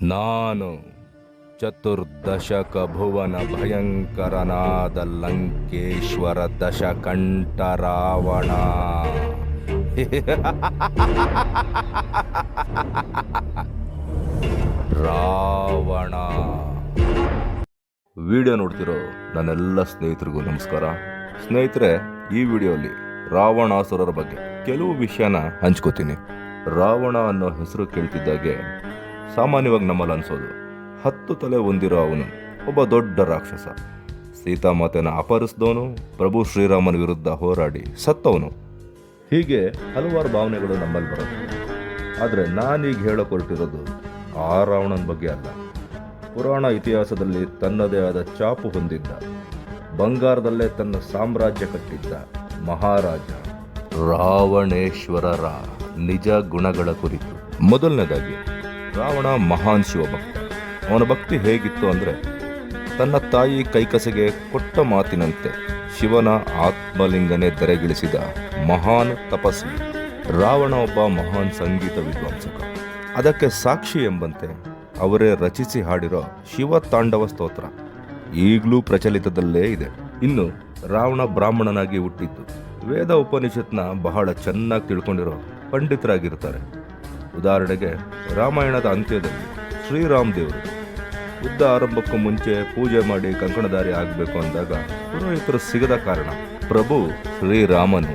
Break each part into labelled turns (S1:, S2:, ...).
S1: ನಾನು ಚತುರ್ದಶಕ ಭುವನ ಭಯಂಕರನಾದ ಲಂಕೇಶ್ವರ ದಶಕಂಠ ರಾವಣ. ರಾವಣ. ವಿಡಿಯೋ ನೋಡ್ತಿರೋ ನನ್ನೆಲ್ಲ ಸ್ನೇಹಿತರಿಗೂ ನಮಸ್ಕಾರ. ಸ್ನೇಹಿತರೆ, ಈ ವಿಡಿಯೋಲಿ ರಾವಣಾಸುರರ ಬಗ್ಗೆ ಕೆಲವು ವಿಷಯನ ಹಂಚ್ಕೋತೀನಿ. ರಾವಣ ಅನ್ನೋ ಹೆಸರು ಕೇಳ್ತಿದ್ದಾಗೆ ಸಾಮಾನ್ಯವಾಗಿ ನಮ್ಮಲ್ಲಿ ಅನ್ಸೋದು 10 ತಲೆ ಹೊಂದಿರೋ ಅವನು ಒಬ್ಬ ದೊಡ್ಡ ರಾಕ್ಷಸ, ಸೀತಾಮಾತೆನ ಅಪಹರಿಸಿದವನು, ಪ್ರಭು ಶ್ರೀರಾಮನ ವಿರುದ್ಧ ಹೋರಾಡಿ ಸತ್ತವನು. ಹೀಗೆ ಹಲವಾರು ಭಾವನೆಗಳು ನಮ್ಮಲ್ಲಿ ಬರೋದು. ಆದರೆ ನಾನೀಗ ಹೇಳೋಕೆ ಹೊರಟಿರೋದು ಆ ರಾವಣನ ಬಗ್ಗೆ ಅಲ್ಲ. ಪುರಾಣ ಇತಿಹಾಸದಲ್ಲಿ ತನ್ನದೇ ಆದ ಚಾಪು ಹೊಂದಿದ್ದ, ಬಂಗಾರದಲ್ಲೇ ತನ್ನ ಸಾಮ್ರಾಜ್ಯ ಕಟ್ಟಿದ್ದ ಮಹಾರಾಜ ರಾವಣೇಶ್ವರರ ನಿಜ ಗುಣಗಳ ಕುರಿತು. ಮೊದಲನೇದಾಗಿ, ರಾವಣ ಮಹಾನ್ ಶಿವಭಕ್ತ. ಅವನ ಭಕ್ತಿ ಹೇಗಿತ್ತು ಅಂದರೆ, ತನ್ನ ತಾಯಿ ಕೈಕಸೆಗೆ ಕೊಟ್ಟ ಮಾತಿನಂತೆ ಶಿವನ ಆತ್ಮಲಿಂಗನೆ ತೆರೆಗಿಳಿಸಿದ ಮಹಾನ್ ತಪಸ್ವಿ. ರಾವಣ ಒಬ್ಬ ಮಹಾನ್ ಸಂಗೀತ ವಿದ್ವಾಂಸಕ. ಅದಕ್ಕೆ ಸಾಕ್ಷಿ ಎಂಬಂತೆ ಅವರೇ ರಚಿಸಿ ಹಾಡಿರೋ ಶಿವ ತಾಂಡವ ಸ್ತೋತ್ರ ಈಗಲೂ ಪ್ರಚಲಿತದಲ್ಲೇ ಇದೆ. ಇನ್ನು ರಾವಣ ಬ್ರಾಹ್ಮಣನಾಗಿ ಹುಟ್ಟಿದ್ದು, ವೇದ ಉಪನಿಷತ್ನ ಬಹಳ ಚೆನ್ನಾಗಿ ತಿಳ್ಕೊಂಡಿರೋ ಪಂಡಿತರಾಗಿರ್ತಾರೆ. ಉದಾಹರಣೆಗೆ, ರಾಮಾಯಣದ ಅಂತ್ಯದಲ್ಲಿ ಶ್ರೀರಾಮ್ ದೇವರು ಯುದ್ಧ ಆರಂಭಕ್ಕೂ ಮುಂಚೆ ಪೂಜೆ ಮಾಡಿ ಕಂಕಣಧಾರಿ ಆಗಬೇಕು ಅಂದಾಗ ಪುರೋಹಿತರು ಸಿಗದ ಕಾರಣ ಪ್ರಭು ಶ್ರೀರಾಮನು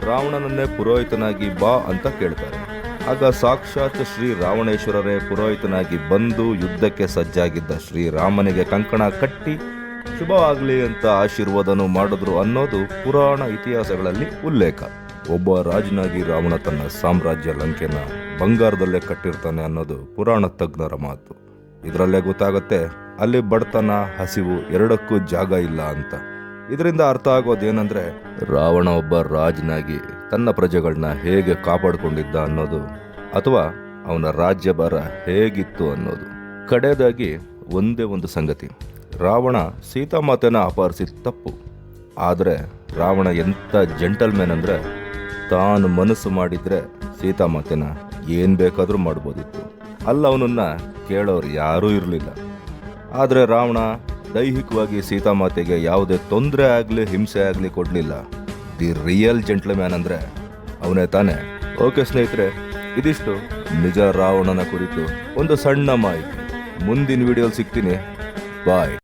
S1: ರಾವಣನನ್ನೇ ಪುರೋಹಿತನಾಗಿ ಬಾ ಅಂತ ಕೇಳ್ತಾರೆ. ಆಗ ಸಾಕ್ಷಾತ್ ಶ್ರೀ ರಾವಣೇಶ್ವರರೇ ಪುರೋಹಿತನಾಗಿ ಬಂದು ಯುದ್ಧಕ್ಕೆ ಸಜ್ಜಾಗಿದ್ದ ಶ್ರೀರಾಮನಿಗೆ ಕಂಕಣ ಕಟ್ಟಿ ಶುಭವಾಗಲಿ ಅಂತ ಆಶೀರ್ವಾದನೂ ಮಾಡಿದ್ರು ಅನ್ನೋದು ಪುರಾಣ ಇತಿಹಾಸಗಳಲ್ಲಿ ಉಲ್ಲೇಖ. ಒಬ್ಬ ರಾಜನಾಗಿ ರಾವಣ ತನ್ನ ಸಾಮ್ರಾಜ್ಯ ಲಂಕೆನ ಬಂಗಾರದಲ್ಲೇ ಕಟ್ಟಿರ್ತಾನೆ ಅನ್ನೋದು ಪುರಾಣ ತಜ್ಞರ ಮಾತು. ಇದರಲ್ಲೇ ಗೊತ್ತಾಗುತ್ತೆ ಅಲ್ಲಿ ಬಡತನ, ಹಸಿವು ಎರಡಕ್ಕೂ ಜಾಗ ಇಲ್ಲ ಅಂತ. ಇದರಿಂದ ಅರ್ಥ ಆಗೋದೇನೆಂದ್ರೆ, ರಾವಣ ಒಬ್ಬ ರಾಜನಾಗಿ ತನ್ನ ಪ್ರಜೆಗಳನ್ನ ಹೇಗೆ ಕಾಪಾಡಿಕೊಂಡಿದ್ದ ಅನ್ನೋದು, ಅಥವಾ ಅವನ ರಾಜ್ಯಭಾರ ಹೇಗಿತ್ತು ಅನ್ನೋದು. ಕಡೆಯದಾಗಿ ಒಂದೇ ಒಂದು ಸಂಗತಿ, ರಾವಣ ಸೀತಾಮಾತೆನ ಅಪಹರಿಸಿದ ತಪ್ಪು. ಆದರೆ ರಾವಣ ಎಂಥ ಜೆಂಟಲ್ಮೆನ್ ಅಂದರೆ, ತಾನು ಮನಸ್ಸು ಮಾಡಿದ್ರೆ ಸೀತಾಮಾತೆನ ಏನು ಬೇಕಾದರೂ ಮಾಡ್ಬೋದಿತ್ತು. ಅಲ್ಲ, ಅವನನ್ನ ಕೇಳೋರು ಯಾರೂ ಇರಲಿಲ್ಲ. ಆದರೆ ರಾವಣ ದೈಹಿಕವಾಗಿ ಸೀತಾಮಾತೆಗೆ ಯಾವುದೇ ತೊಂದರೆ ಆಗಲಿ ಹಿಂಸೆ ಆಗಲಿ ಕೊಡಲಿಲ್ಲ. ದಿ ರಿಯಲ್ ಜೆಂಟ್ಲ್ಮ್ಯಾನ್ ಅಂದರೆ ಅವನೇ ತಾನೆ. ಓಕೆ ಸ್ನೇಹಿತರೆ, ಇದಿಷ್ಟು ನಿಜ ರಾವಣನ ಕುರಿತು ಒಂದು ಸಣ್ಣ ಮಾಹಿತಿ. ಮುಂದಿನ ವಿಡಿಯೋಲಿ ಸಿಗ್ತೀನಿ. ಬಾಯ್.